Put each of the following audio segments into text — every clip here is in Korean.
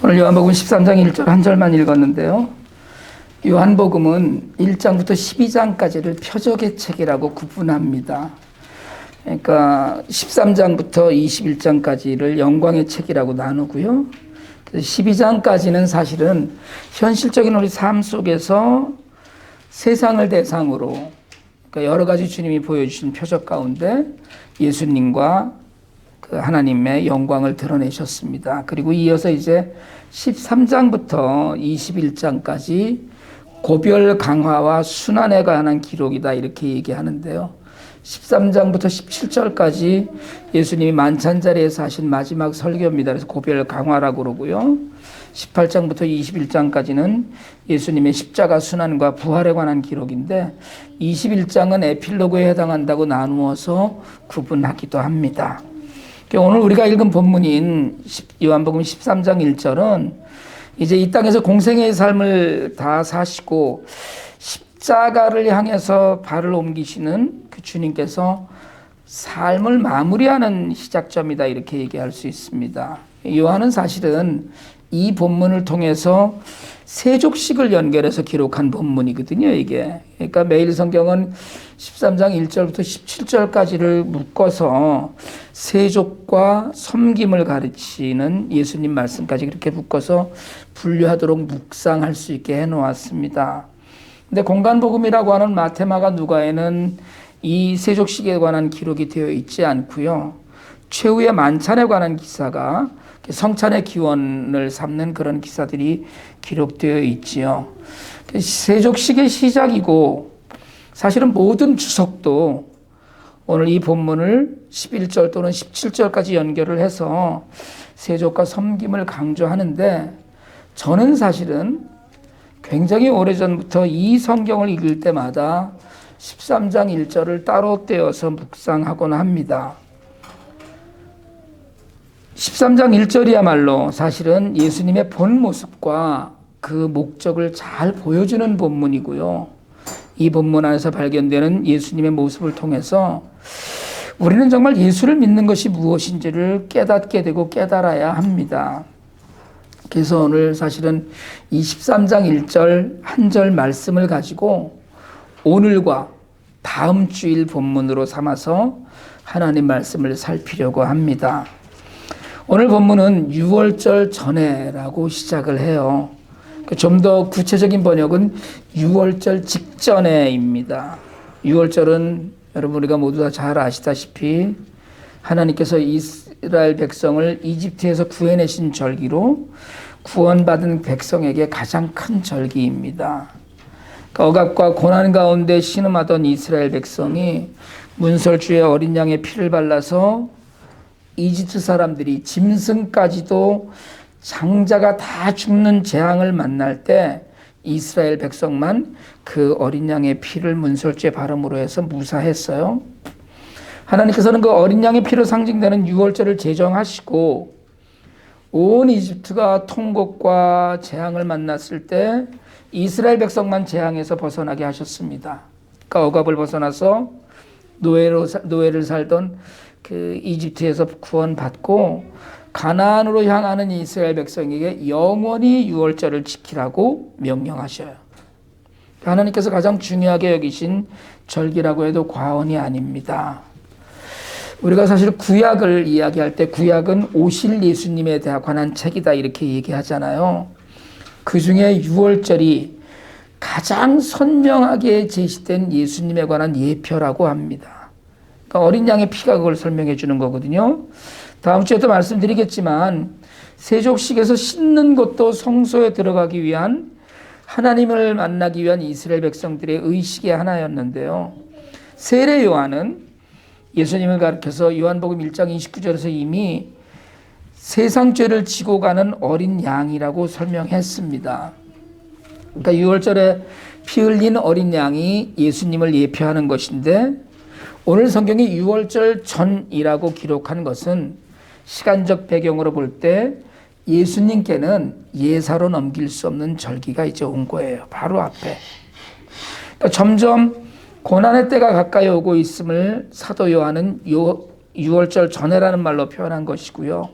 오늘 요한복음 13장 1절 한 절만 읽었는데요. 요한복음은 1장부터 12장까지를 표적의 책이라고 구분합니다. 그러니까 13장부터 21장까지를 영광의 책이라고 나누고요. 12장까지는 사실은 현실적인 우리 삶 속에서 세상을 대상으로 그러니까 여러 가지 주님이 보여주신 표적 가운데 예수님과 그 하나님의 영광을 드러내셨습니다. 그리고 이어서 이제 13장부터 21장까지 고별 강화와 순환에 관한 기록이다 이렇게 얘기하는데요. 13장부터 17절까지 예수님이 만찬자리에서 하신 마지막 설교입니다. 그래서 고별 강화라고 그러고요. 18장부터 21장까지는 예수님의 십자가 순환과 부활에 관한 기록인데 21장은 에필로그에 해당한다고 나누어서 구분하기도 합니다. 오늘 우리가 읽은 본문인 요한복음 13장 1절은 이제 이 땅에서 공생애의 삶을 다 사시고 십자가를 향해서 발을 옮기시는 그 주님께서 삶을 마무리하는 시작점이다 이렇게 얘기할 수 있습니다. 요한은 사실은 이 본문을 통해서 세족식을 연결해서 기록한 본문이거든요, 이게. 그러니까 매일 성경은 13장 1절부터 17절까지를 묶어서 세족과 섬김을 가르치는 예수님 말씀까지 그렇게 묶어서 분류하도록 묵상할 수 있게 해놓았습니다. 근데 공간복음이라고 하는 마테마가 누가에는 이 세족식에 관한 기록이 되어 있지 않고요. 최후의 만찬에 관한 기사가 성찬의 기원을 삼는 그런 기사들이 기록되어 있지요. 세족식의 시작이고 사실은 모든 주석도 오늘 이 본문을 11절 또는 17절까지 연결을 해서 세족과 섬김을 강조하는데 저는 사실은 굉장히 오래전부터 이 성경을 읽을 때마다 13장 1절을 따로 떼어서 묵상하곤 합니다. 13장 1절이야말로 사실은 예수님의 본 모습과 그 목적을 잘 보여주는 본문이고요. 이 본문 안에서 발견되는 예수님의 모습을 통해서 우리는 정말 예수를 믿는 것이 무엇인지를 깨닫게 되고 깨달아야 합니다. 그래서 오늘 사실은 이 13장 1절 한 절 말씀을 가지고 오늘과 다음 주일 본문으로 삼아서 하나님 말씀을 살피려고 합니다. 오늘 본문은 6월절 전에라고 시작을 해요. 좀 더 구체적인 번역은 6월절 직전에입니다. 6월절은 여러분 우리가 모두 다 잘 아시다시피 하나님께서 이스라엘 백성을 이집트에서 구해내신 절기로 구원받은 백성에게 가장 큰 절기입니다. 억압과 고난 가운데 신음하던 이스라엘 백성이 문설주에 어린 양의 피를 발라서 이집트 사람들이 짐승까지도 장자가 다 죽는 재앙을 만날 때 이스라엘 백성만 그 어린 양의 피를 문설주에 바름으로 해서 무사했어요. 하나님께서는 그 어린 양의 피로 상징되는 6월절을 제정하시고 온 이집트가 통곡과 재앙을 만났을 때 이스라엘 백성만 재앙에서 벗어나게 하셨습니다. 그러니까 억압을 벗어나서 노예를 살던 그 이집트에서 구원받고 가나안으로 향하는 이스라엘 백성에게 영원히 6월절을 지키라고 명령하셔요. 하나님께서 가장 중요하게 여기신 절기라고 해도 과언이 아닙니다. 우리가 사실 구약을 이야기할 때 구약은 오실 예수님에 관한 책이다 이렇게 얘기하잖아요. 그 중에 6월절이 가장 선명하게 제시된 예수님에 관한 예표라고 합니다. 그러니까 어린 양의 피가 그걸 설명해 주는 거거든요. 다음 주에도 말씀드리겠지만 세족식에서 씻는 것도 성소에 들어가기 위한 하나님을 만나기 위한 이스라엘 백성들의 의식의 하나였는데요. 세례 요한은 예수님을 가리켜서 요한복음 1장 29절에서 이미 세상 죄를 지고 가는 어린 양이라고 설명했습니다. 그러니까 6월절에 피 흘린 어린 양이 예수님을 예표하는 것인데 오늘 성경이 6월절 전이라고 기록한 것은 시간적 배경으로 볼 때 예수님께는 예사로 넘길 수 없는 절기가 이제 온 거예요. 바로 앞에. 그러니까 점점 고난의 때가 가까이 오고 있음을 사도 요한은 6월절 전에라는 말로 표현한 것이고요.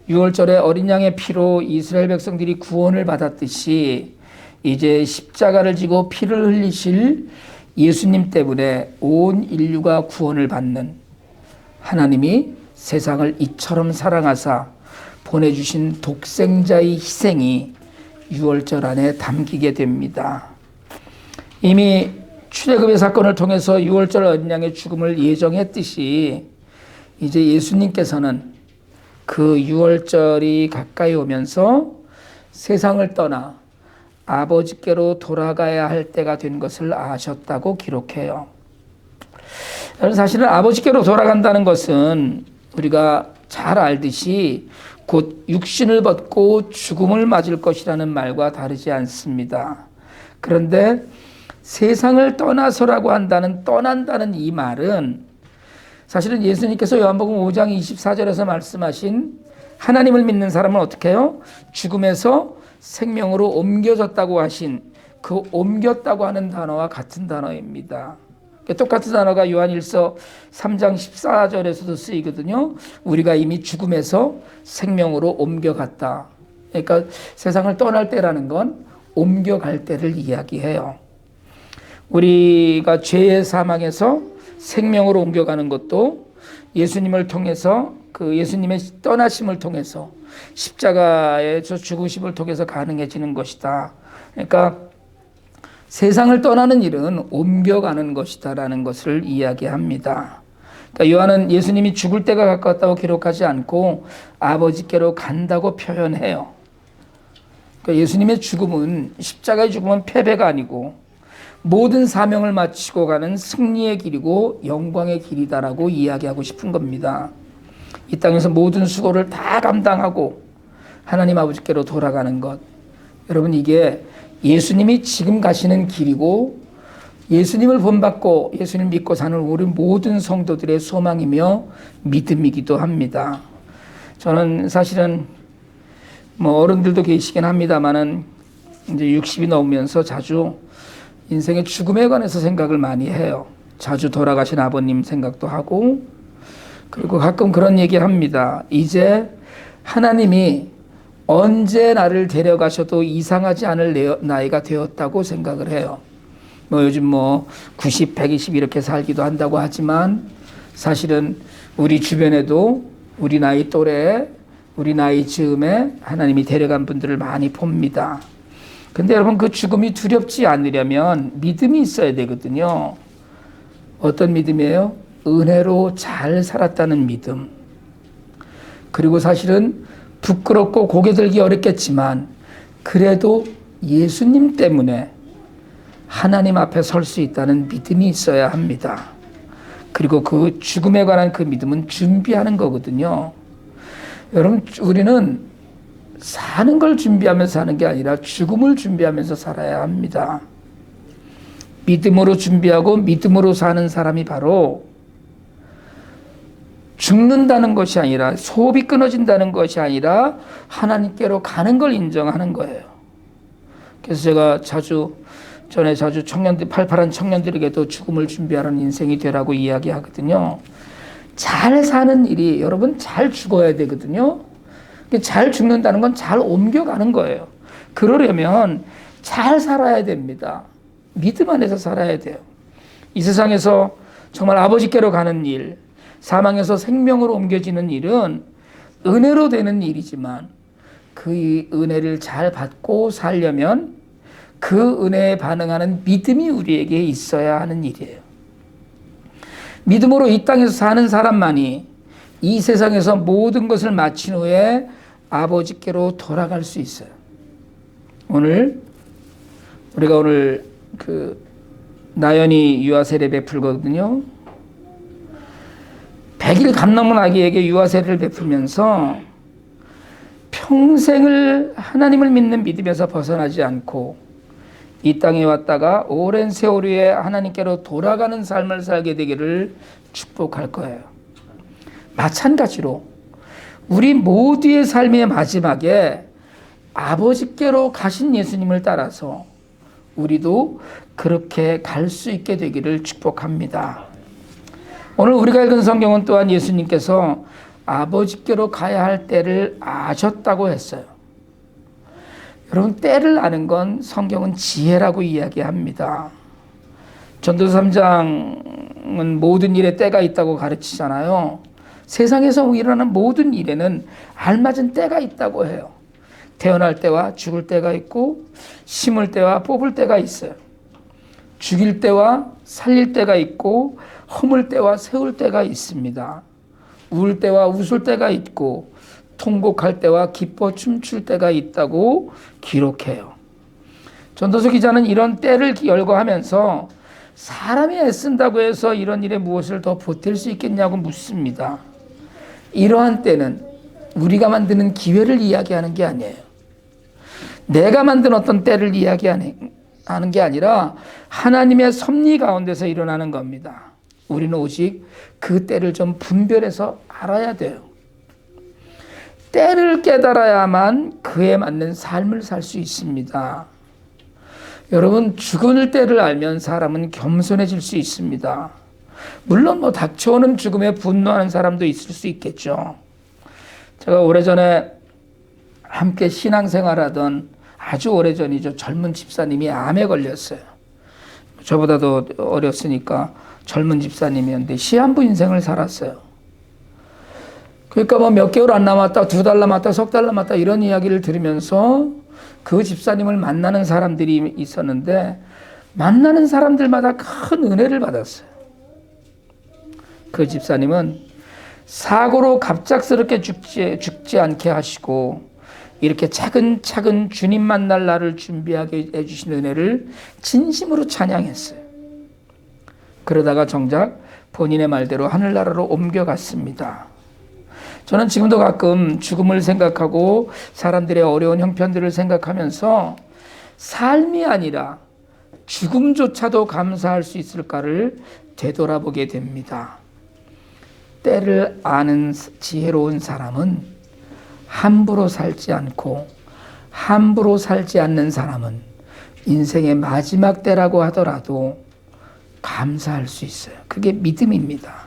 유월절에 어린 양의 피로 이스라엘 백성들이 구원을 받았듯이 이제 십자가를 지고 피를 흘리실 예수님 때문에 온 인류가 구원을 받는, 하나님이 세상을 이처럼 사랑하사 보내주신 독생자의 희생이 유월절 안에 담기게 됩니다. 이미 출애굽의 사건을 통해서 유월절 어린 양의 죽음을 예정했듯이 이제 예수님께서는 그 유월절이 가까이 오면서 세상을 떠나 아버지께로 돌아가야 할 때가 된 것을 아셨다고 기록해요. 사실은 아버지께로 돌아간다는 것은 우리가 잘 알듯이 곧 육신을 벗고 죽음을 맞을 것이라는 말과 다르지 않습니다. 그런데 세상을 떠나서라고 한다는, 떠난다는 이 말은 사실은 예수님께서 요한복음 5장 24절에서 말씀하신 하나님을 믿는 사람은 어떻게 해요? 죽음에서 생명으로 옮겨졌다고 하신 그 옮겼다고 하는 단어와 같은 단어입니다. 똑같은 단어가 요한일서 3장 14절에서도 쓰이거든요. 우리가 이미 죽음에서 생명으로 옮겨갔다. 그러니까 세상을 떠날 때라는 건 옮겨갈 때를 이야기해요. 우리가 죄의 사망에서 생명으로 옮겨가는 것도 예수님을 통해서, 그 예수님의 떠나심을 통해서, 십자가에서 죽으심을 통해서 가능해지는 것이다. 그러니까 세상을 떠나는 일은 옮겨가는 것이다라는 것을 이야기합니다. 그러니까 요한은 예수님이 죽을 때가 가까웠다고 기록하지 않고 아버지께로 간다고 표현해요. 그러니까 예수님의 죽음은, 십자가의 죽음은 패배가 아니고 모든 사명을 마치고 가는 승리의 길이고 영광의 길이다라고 이야기하고 싶은 겁니다. 이 땅에서 모든 수고를 다 감당하고 하나님 아버지께로 돌아가는 것, 여러분 이게 예수님이 지금 가시는 길이고 예수님을 본받고 예수님 믿고 사는 우리 모든 성도들의 소망이며 믿음이기도 합니다. 저는 사실은 뭐 어른들도 계시긴 합니다만은 이제 60이 넘으면서 자주 인생의 죽음에 관해서 생각을 많이 해요. 자주 돌아가신 아버님 생각도 하고, 그리고 가끔 그런 얘기 합니다. 이제 하나님이 언제 나를 데려가셔도 이상하지 않을 나이가 되었다고 생각을 해요. 뭐 요즘 90, 120 이렇게 살기도 한다고 하지만 사실은 우리 주변에도 우리 나이 또래, 우리 나이 즈음에 하나님이 데려간 분들을 많이 봅니다. 근데 여러분 그 죽음이 두렵지 않으려면 믿음이 있어야 되거든요. 어떤 믿음이에요? 은혜로 잘 살았다는 믿음. 그리고 사실은 부끄럽고 고개 들기 어렵겠지만 그래도 예수님 때문에 하나님 앞에 설 수 있다는 믿음이 있어야 합니다. 그리고 그 죽음에 관한 그 믿음은 준비하는 거거든요. 여러분 우리는 사는 걸 준비하면서 사는 게 아니라 죽음을 준비하면서 살아야 합니다. 믿음으로 준비하고 믿음으로 사는 사람이 바로 죽는다는 것이 아니라, 소업이 끊어진다는 것이 아니라 하나님께로 가는 걸 인정하는 거예요. 그래서 제가 자주 청년들, 팔팔한 청년들에게도 죽음을 준비하는 인생이 되라고 이야기하거든요. 잘 사는 일이, 여러분 잘 죽어야 되거든요. 잘 죽는다는 건 잘 옮겨가는 거예요. 그러려면 잘 살아야 됩니다. 믿음 안에서 살아야 돼요. 이 세상에서 정말 아버지께로 가는 일, 사망에서 생명으로 옮겨지는 일은 은혜로 되는 일이지만 그 은혜를 잘 받고 살려면 그 은혜에 반응하는 믿음이 우리에게 있어야 하는 일이에요. 믿음으로 이 땅에서 사는 사람만이 이 세상에서 모든 것을 마친 후에 아버지께로 돌아갈 수 있어요. 우리가 오늘 나연이 유아 세례 베풀거든요. 100일 감 넘은 아기에게 유아 세례를 베풀면서 평생을 하나님을 믿는 믿음에서 벗어나지 않고 이 땅에 왔다가 오랜 세월 후에 하나님께로 돌아가는 삶을 살게 되기를 축복할 거예요. 마찬가지로 우리 모두의 삶의 마지막에 아버지께로 가신 예수님을 따라서 우리도 그렇게 갈 수 있게 되기를 축복합니다. 오늘 우리가 읽은 성경은 또한 예수님께서 아버지께로 가야 할 때를 아셨다고 했어요. 여러분, 때를 아는 건 성경은 지혜라고 이야기합니다. 전도서 3장은 모든 일에 때가 있다고 가르치잖아요. 세상에서 일어나는 모든 일에는 알맞은 때가 있다고 해요. 태어날 때와 죽을 때가 있고, 심을 때와 뽑을 때가 있어요. 죽일 때와 살릴 때가 있고, 허물 때와 세울 때가 있습니다. 울 때와 웃을 때가 있고, 통곡할 때와 기뻐 춤출 때가 있다고 기록해요. 전도서 기자는 이런 때를 열거하면서 사람이 애쓴다고 해서 이런 일에 무엇을 더 보탤 수 있겠냐고 묻습니다. 이러한 때는 우리가 만드는 기회를 이야기하는 게 아니에요. 내가 만든 어떤 때를 이야기하는 게 아니라 하나님의 섭리 가운데서 일어나는 겁니다. 우리는 오직 그 때를 좀 분별해서 알아야 돼요. 때를 깨달아야만 그에 맞는 삶을 살 수 있습니다. 여러분, 죽을 때를 알면 사람은 겸손해질 수 있습니다. 물론 닥쳐오는 죽음에 분노하는 사람도 있을 수 있겠죠. 제가 오래전에 함께 신앙생활하던 아주 오래전이죠. 젊은 집사님이 암에 걸렸어요. 저보다도 어렸으니까 젊은 집사님이었는데 시한부 인생을 살았어요. 그러니까 몇 개월 안 남았다, 2달 남았다, 3달 남았다 이런 이야기를 들으면서 그 집사님을 만나는 사람들이 있었는데 만나는 사람들마다 큰 은혜를 받았어요. 그 집사님은 사고로 갑작스럽게 죽지 않게 하시고 이렇게 차근차근 주님 만날 날을 준비하게 해주신 은혜를 진심으로 찬양했어요. 그러다가 정작 본인의 말대로 하늘나라로 옮겨갔습니다. 저는 지금도 가끔 죽음을 생각하고 사람들의 어려운 형편들을 생각하면서 삶이 아니라 죽음조차도 감사할 수 있을까를 되돌아보게 됩니다. 때를 아는 지혜로운 사람은 함부로 살지 않고 함부로 살지 않는 사람은 인생의 마지막 때라고 하더라도 감사할 수 있어요. 그게 믿음입니다.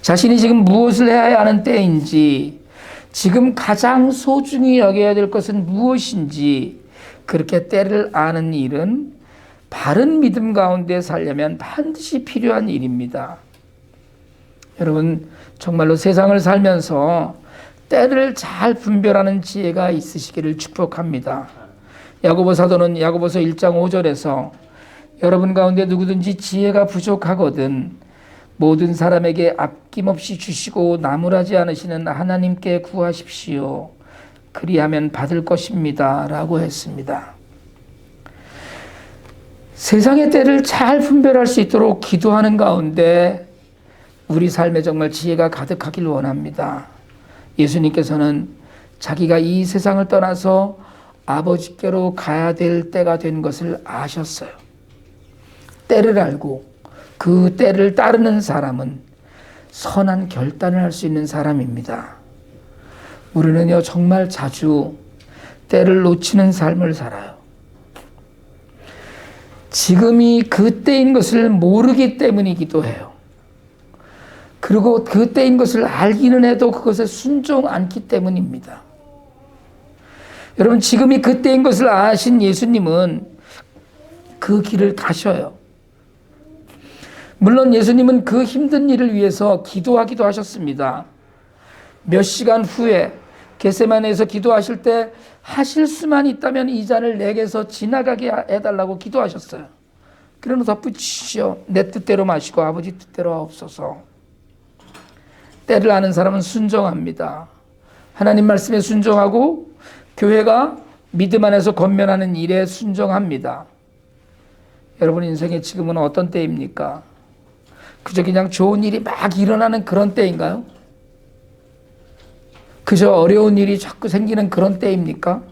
자신이 지금 무엇을 해야 하는 때인지, 지금 가장 소중히 여겨야 될 것은 무엇인지 그렇게 때를 아는 일은 바른 믿음 가운데 살려면 반드시 필요한 일입니다. 여러분, 정말로 세상을 살면서 때를 잘 분별하는 지혜가 있으시기를 축복합니다. 야고보 사도는 야고보서 1장 5절에서 여러분 가운데 누구든지 지혜가 부족하거든 모든 사람에게 아낌없이 주시고 나무라지 않으시는 하나님께 구하십시오. 그리하면 받을 것입니다. 라고 했습니다. 세상의 때를 잘 분별할 수 있도록 기도하는 가운데 우리 삶에 정말 지혜가 가득하길 원합니다. 예수님께서는 자기가 이 세상을 떠나서 아버지께로 가야 될 때가 된 것을 아셨어요. 때를 알고 그 때를 따르는 사람은 선한 결단을 할 수 있는 사람입니다. 우리는요, 정말 자주 때를 놓치는 삶을 살아요. 지금이 그 때인 것을 모르기 때문이기도 해요. 그리고 그 때인 것을 알기는 해도 그것에 순종 않기 때문입니다. 여러분, 지금이 그 때인 것을 아신 예수님은 그 길을 가셔요. 물론 예수님은 그 힘든 일을 위해서 기도하기도 하셨습니다. 몇 시간 후에 겟세마네에서 기도하실 때 하실 수만 있다면 이 잔을 내게서 지나가게 해달라고 기도하셨어요. 그러나 덧붙이시오. 내 뜻대로 마시고 아버지 뜻대로 하옵소서. 때를 아는 사람은 순종합니다. 하나님 말씀에 순종하고 교회가 믿음 안에서 권면하는 일에 순종합니다. 여러분 인생의 지금은 어떤 때입니까? 그저 그냥 좋은 일이 막 일어나는 그런 때인가요? 그저 어려운 일이 자꾸 생기는 그런 때입니까?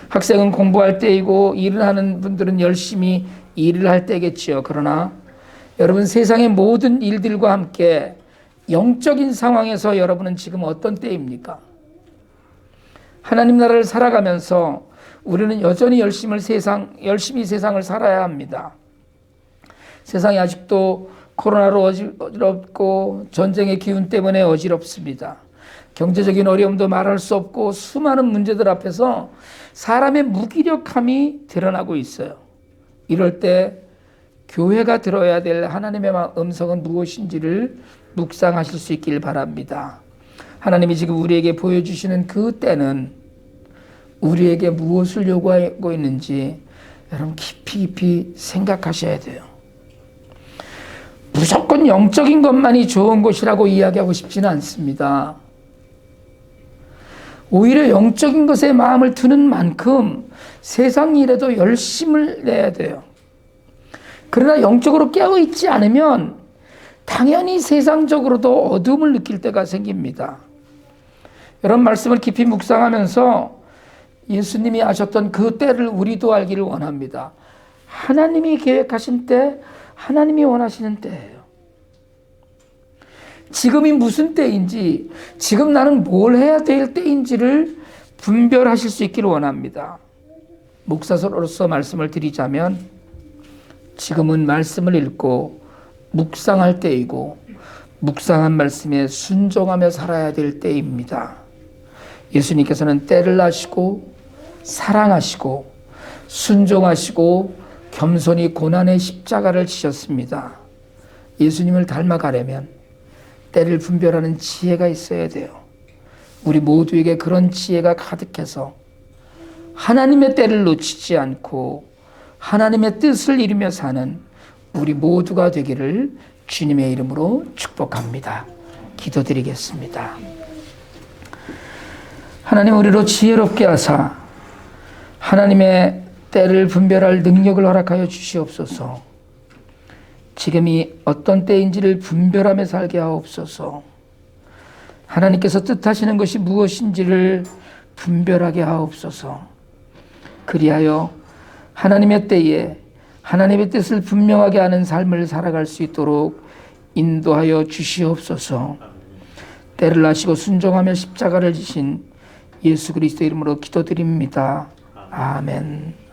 학생은 공부할 때이고 일을 하는 분들은 열심히 일을 할 때겠지요. 그러나 여러분 세상의 모든 일들과 함께 영적인 상황에서 여러분은 지금 어떤 때입니까? 하나님 나라를 살아가면서 우리는 여전히 열심히 세상을 살아야 합니다. 세상이 아직도 코로나로 어지럽고 전쟁의 기운 때문에 어지럽습니다. 경제적인 어려움도 말할 수 없고 수많은 문제들 앞에서 사람의 무기력함이 드러나고 있어요. 이럴 때 교회가 들어야 될 하나님의 음성은 무엇인지를 묵상하실 수 있길 바랍니다. 하나님이 지금 우리에게 보여주시는 그 때는 우리에게 무엇을 요구하고 있는지 여러분 깊이 생각하셔야 돼요. 무조건 영적인 것만이 좋은 것이라고 이야기하고 싶지는 않습니다. 오히려 영적인 것에 마음을 두는 만큼 세상 일에도 열심을 내야 돼요. 그러나 영적으로 깨어있지 않으면 당연히 세상적으로도 어두움을 느낄 때가 생깁니다. 이런 말씀을 깊이 묵상하면서 예수님이 하셨던 그 때를 우리도 알기를 원합니다. 하나님이 계획하신 때, 하나님이 원하시는 때예요. 지금이 무슨 때인지, 지금 나는 뭘 해야 될 때인지를 분별하실 수 있기를 원합니다. 목사로서 말씀을 드리자면 지금은 말씀을 읽고 묵상할 때이고 묵상한 말씀에 순종하며 살아야 될 때입니다. 예수님께서는 때를 아시고 사랑하시고 순종하시고 겸손히 고난의 십자가를 지셨습니다. 예수님을 닮아가려면 때를 분별하는 지혜가 있어야 돼요. 우리 모두에게 그런 지혜가 가득해서 하나님의 때를 놓치지 않고 하나님의 뜻을 이루며 사는 우리 모두가 되기를 주님의 이름으로 축복합니다. 기도드리겠습니다. 하나님, 우리로 지혜롭게 하사 하나님의 때를 분별할 능력을 허락하여 주시옵소서. 지금이 어떤 때인지를 분별하며 살게 하옵소서. 하나님께서 뜻하시는 것이 무엇인지를 분별하게 하옵소서. 그리하여 하나님의 때에 하나님의 뜻을 분명하게 아는 삶을 살아갈 수 있도록 인도하여 주시옵소서. 때를 아시고 순종하며 십자가를 지신 예수 그리스도 이름으로 기도드립니다. 아멘.